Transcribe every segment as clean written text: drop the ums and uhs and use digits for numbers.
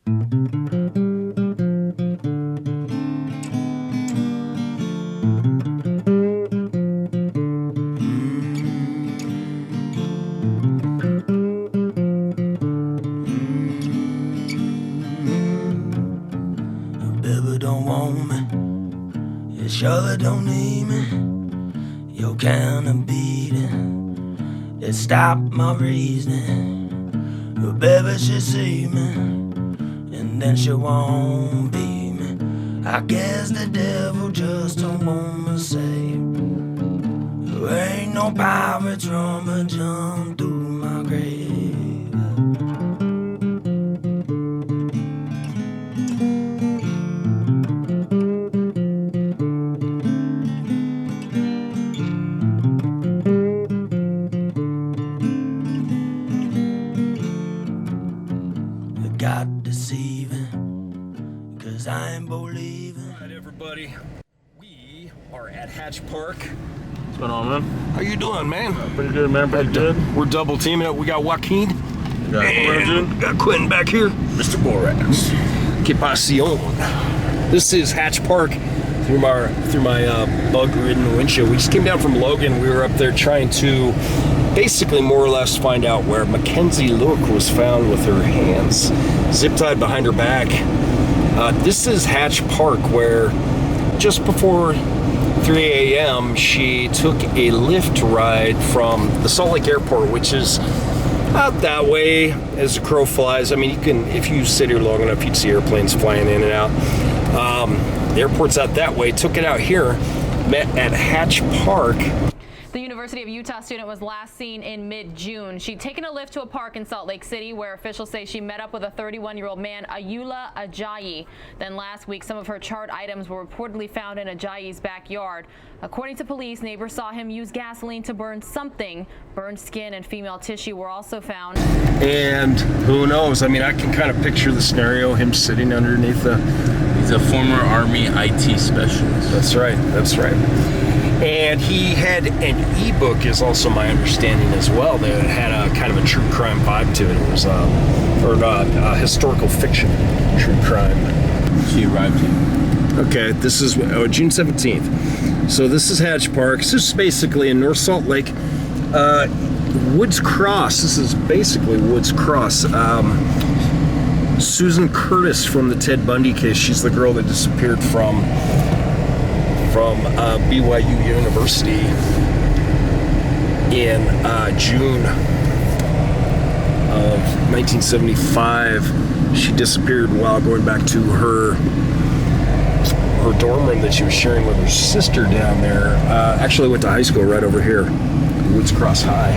Baby don't want me, you surely don't need me. Your kind of beating, it stopped my reasoning. Your baby should see me, and then she won't be me. I guess the devil just don't want me saved. There ain't no pirates from a jump through my grave. God deceiving, cause I ain't believing. All right, everybody, we are at Hatch Park. What's going on, man? How you doing, man? Pretty good, man. Pretty good. We're double teaming it. We got Joaquin. We got And we got Quentin back here. Mr. Borax. Que pasión. This is Hatch Park through my bug-ridden windshield. We just came down from Logan. We were up there trying to basically more or less find out where Mackenzie Lueck was found with her hands zip-tied behind her back. This is Hatch Park, where just before 3 a.m. she took a Lyft ride from the Salt Lake Airport, which is out that way as the crow flies. I mean, you can, if you sit here long enough, you'd see airplanes flying in and out. The airport's out that way. Took it out here, met at Hatch Park. The University of Utah student was last seen in mid-June. She'd taken a Lyft to a park in Salt Lake City where officials say she met up with a 31-year-old man, Ayula Ajayi. Then last week, some of her charred items were reportedly found in Ajayi's backyard. According to police, neighbors saw him use gasoline to burn something. Burned skin and female tissue were also found. And who knows? I mean, I can kind of picture the scenario, him sitting underneath the... He's a former Army IT specialist. That's right, that's right. And he had an ebook, is also my understanding as well, that had a kind of a true crime vibe to it. It was historical fiction, true crime. She arrived here. Okay, this is June 17th. So this is Hatch Park. This is basically in North Salt Lake. Woods Cross. This is basically Woods Cross. Susan Curtis from the Ted Bundy case. She's the girl that disappeared from BYU University in June of 1975. She disappeared while going back to her dorm room that she was sharing with her sister down there. Actually went to high school right over here, Woods Cross High.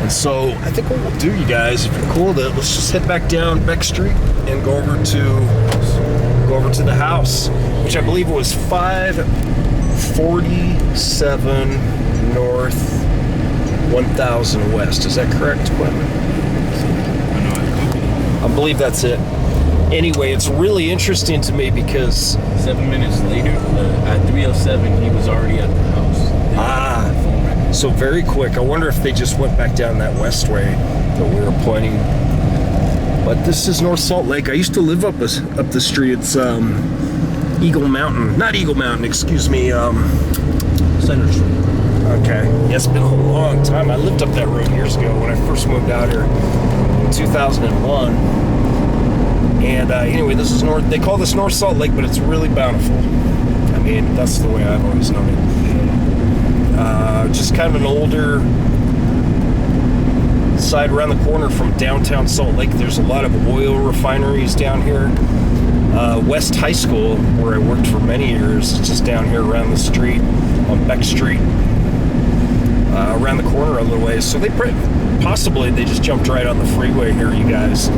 And so I think what we'll do, you guys, if you're cool with it, let's just head back down Beck Street and go over to the house, which I believe was 547 North, 1000 West. Is that correct, Quentin? I believe that's it. Anyway, it's really interesting to me because 7 minutes later, at 3:07, he was already at the house. So very quick. I wonder if they just went back down that west way that we were pointing. But this is North Salt Lake. I used to live up the street. It's Eagle Mountain. Not Eagle Mountain, excuse me. Center Street. Okay. Yeah, it's been a long time. I lived up that road years ago when I first moved out here in 2001. And anyway, this is North. They call this North Salt Lake, but it's really bountiful. I mean, that's the way I've always known it. Just kind of an older side around the corner from downtown Salt Lake. There's a lot of oil refineries down here. West High School, where I worked for many years, is just down here around the street on Beck Street. Around the corner a little ways. So they just jumped right on the freeway here, you guys.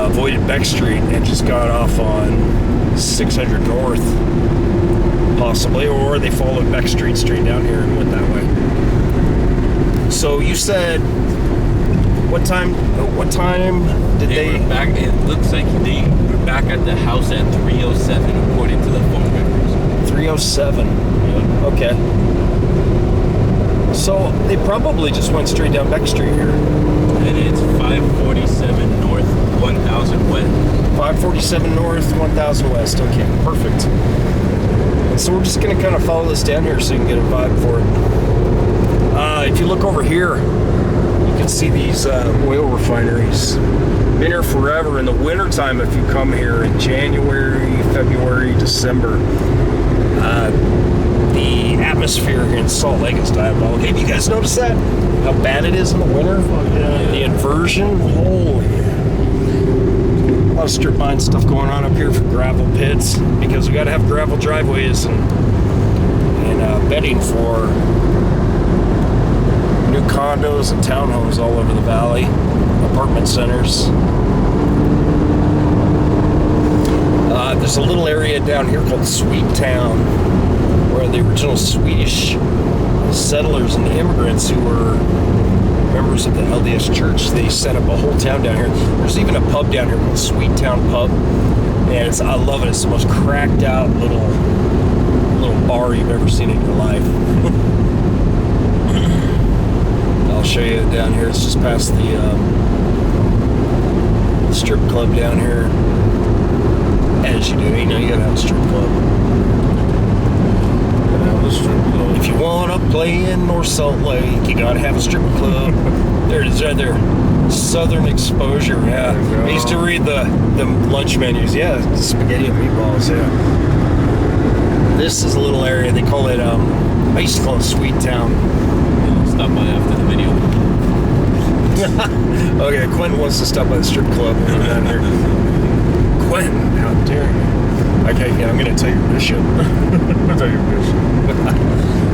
Avoided Beck Street and just got off on 600 North, possibly, or they followed Beck Street straight down here and went that way. So you said, what time did they were back? It looks like they were back at the house at 3:07, according to the phone records. 3:07. Yeah. Okay. So they probably just went straight down Beck Street here. And it's 547 North, 1000 West. 47 north, 1000 west. Okay, perfect. And so we're just going to kind of follow this down here so you can get a vibe for it. If you look over here, you can see these oil refineries. Been here forever. In the wintertime, if you come here in January, February, December, the atmosphere here in Salt Lake is diabolical. Have you guys noticed that? How bad it is in the winter? Yeah. The inversion? Holy. A lot of strip mine stuff going on up here for gravel pits because we got to have gravel driveways and bedding for new condos and townhomes all over the valley, apartment centers. There's a little area down here called Sweet Town, where the original Swedish settlers and immigrants who were members of the LDS Church, they set up a whole town down here. There's even a pub down here called Sweet Town Pub, and I love it. It's the most cracked out little bar you've ever seen in your life. I'll show you it down here. It's just past the strip club down here. As you do, you know, you gotta have a strip club. If you wanna play in North Salt Lake, you gotta have a strip club. There it is right there. Southern Exposure, yeah. I used to read the lunch menus. Yeah, spaghetti and meatballs, yeah. This is a little area, they call it, I used to call it Sweet Town. Stop by after the video. Okay, Quentin wants to stop by the strip club down here. Quentin, how dare you? Okay, yeah, I'm going to tell your bishop. I'll tell your bishop.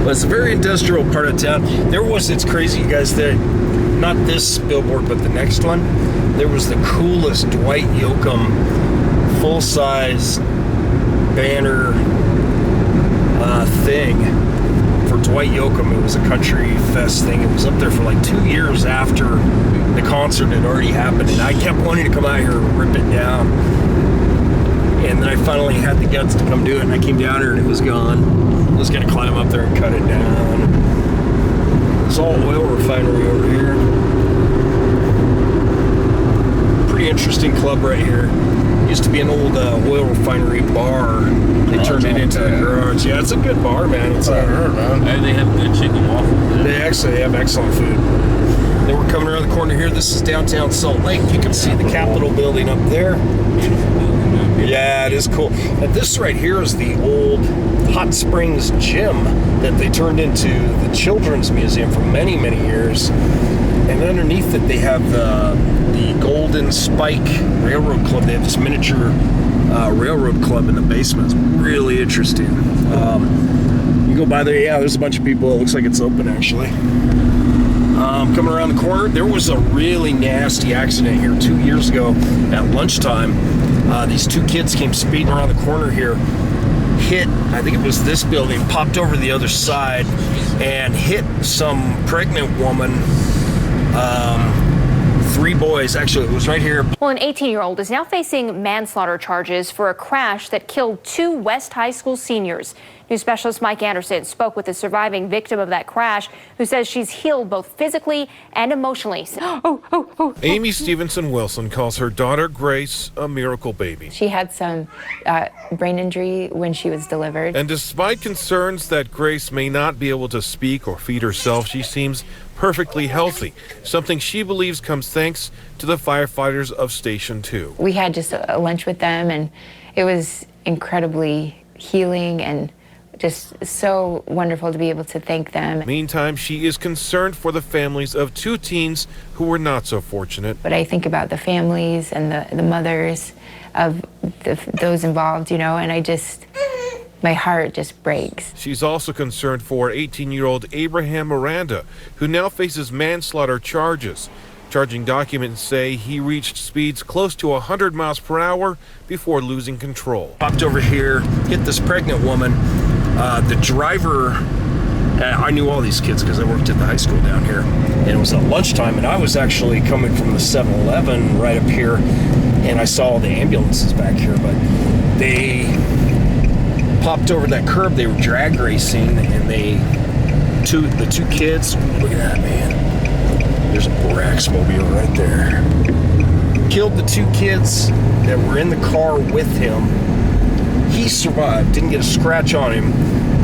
Well, it's a very industrial part of town. It's crazy, you guys, not this billboard, but the next one, there was the coolest Dwight Yoakam full-size banner thing for Dwight Yoakam. It was a country fest thing. It was up there for like 2 years after the concert had already happened, and I kept wanting to come out here and rip it down. And then I finally had the guts to come do it, and I came down here and it was gone. I was going to climb up there and cut it down. There's all oil refinery over here. Pretty interesting club right here. Used to be an old oil refinery bar. They turned it into a garage. Yeah, it's a good bar, man. It's And they have good chicken waffles. They actually have excellent food. Then we're coming around the corner here. This is downtown Salt Lake. You can see the Capitol building up there. Yeah, it is cool. And this right here is the old Hot Springs gym that they turned into the Children's Museum for many, many years. And underneath it, they have the Golden Spike Railroad Club. They have this miniature railroad club in the basement. It's really interesting. You go by there, yeah, there's a bunch of people. It looks like it's open, actually. Coming around the corner, there was a really nasty accident here 2 years ago at lunchtime. These two kids came speeding around the corner here, hit, I think it was this building, popped over the other side, and hit some pregnant woman. 3 boys, actually, it was right here. Well, an 18-year-old is now facing manslaughter charges for a crash that killed 2 West High School seniors. News specialist Mike Anderson spoke with the surviving victim of that crash, who says she's healed both physically and emotionally. Amy Stevenson Wilson calls her daughter Grace a miracle baby. She had some brain injury when she was delivered. And despite concerns that Grace may not be able to speak or feed herself, she seems perfectly healthy, something she believes comes thanks to the firefighters of Station 2. We had just a lunch with them, and it was incredibly healing and just so wonderful to be able to thank them. Meantime, she is concerned for the families of 2 teens who were not so fortunate. But I think about the families and the mothers of those involved, you know, and my heart just breaks. She's also concerned for 18-year-old Abraham Miranda, who now faces manslaughter charges. Charging documents say he reached speeds close to 100 miles per hour before losing control. Popped over here, hit this pregnant woman. The driver, I knew all these kids because I worked at the high school down here, and it was at lunchtime, and I was actually coming from the 7-Eleven right up here, and I saw all the ambulances back here, but they popped over that curb. They were drag racing, and the two kids, look at that, man. There's a Braxmobile right there. killed the 2 kids that were in the car with him. He survived, didn't get a scratch on him.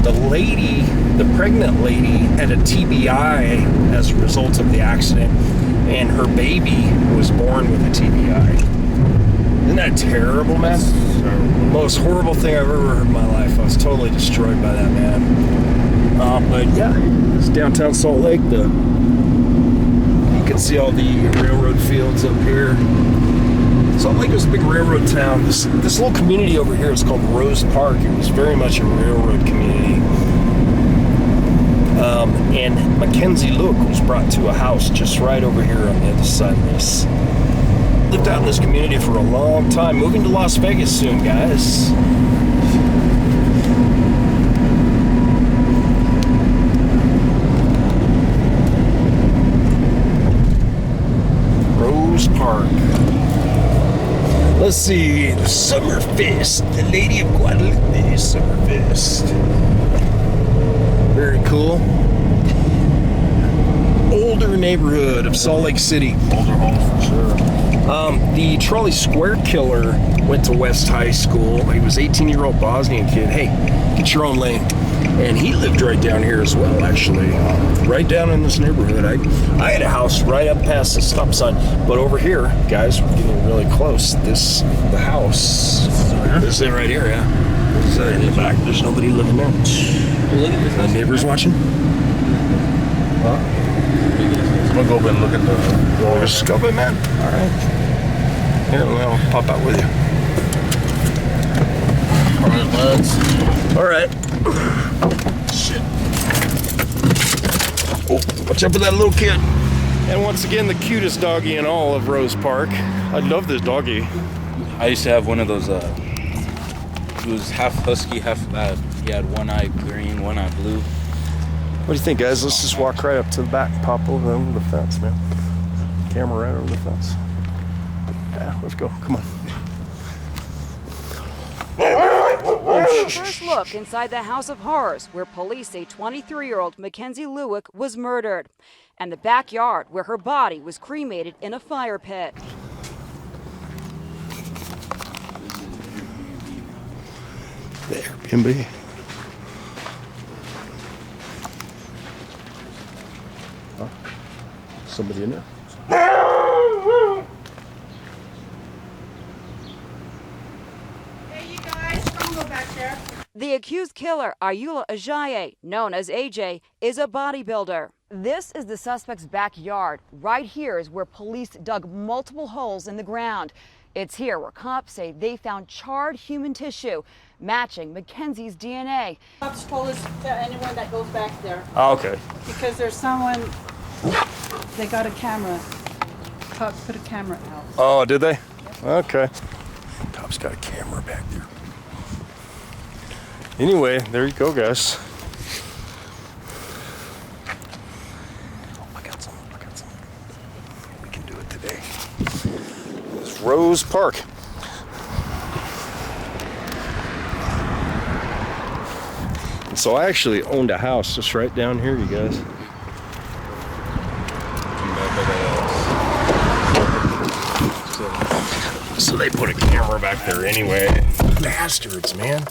The lady, the pregnant lady, had a TBI as a result of the accident, and her baby was born with a TBI. Isn't that terrible, man? Most horrible thing I've ever heard in my life. I was totally destroyed by that, man. But yeah, it's downtown Salt Lake. You can see all the railroad fields up here. Salt Lake was a big railroad town. This little community over here is called RosePark. It was very much a railroad community. And Mackenzie Lueck was brought to a house just right over here on the other side of this. Lived out in this community for a long time. Moving to Las Vegas soon, guys. RosePark. Let's see, the Summerfest, the Lady of Guadalupe Summerfest. Very cool. Older neighborhood of Salt Lake City. Older homes for sure. The Trolley Square killer went to West High School. He was 18-year-old Bosnian kid. Hey, get your own lane. And he lived right down here as well, actually. Right down in this neighborhood. I had a house right up past the stop sign. But over here, guys, we're getting really close. The house. This is it right here, yeah. This is it in the back. There's nobody living there. Look at this. The neighbors watching? Huh? I'm gonna go over and look at the Just scope it, man. All right. Here, I'll pop out with you. All right, lads. All right. Shit. Oh, watch out for that little kid. And once again, the cutest doggy in all of RosePark. I love this doggy. I used to have one of those. He was half husky, half lab. He had one eye green, one eye blue. What do you think, guys? Let's just walk right up to the back, pop over the fence, man. Camera right over the fence. Yeah, let's go. Come on. First look inside the House of Horrors, where police say 23-year-old Mackenzie Lueck was murdered, and the backyard where her body was cremated in a fire pit. There, BnB. Huh? Somebody in there? The accused killer, Ayula Ajayi, known as AJ, is a bodybuilder. This is the suspect's backyard. Right here is where police dug multiple holes in the ground. It's here where cops say they found charred human tissue matching Mackenzie's DNA. Cops told us to anyone that goes back there. Oh, okay. Because there's someone, they got a camera. Cops put a camera out. Oh, did they? Okay. Cops got a camera back there. Anyway, there you go, guys. Oh, I got some. We can do it today. It's RosePark. And so I actually owned a house just right down here, you guys. So they put a camera back there anyway. Bastards, man.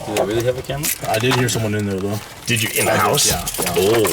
Do they really have a camera? I did hear someone in there though. Did you in the house? Yeah. Oh.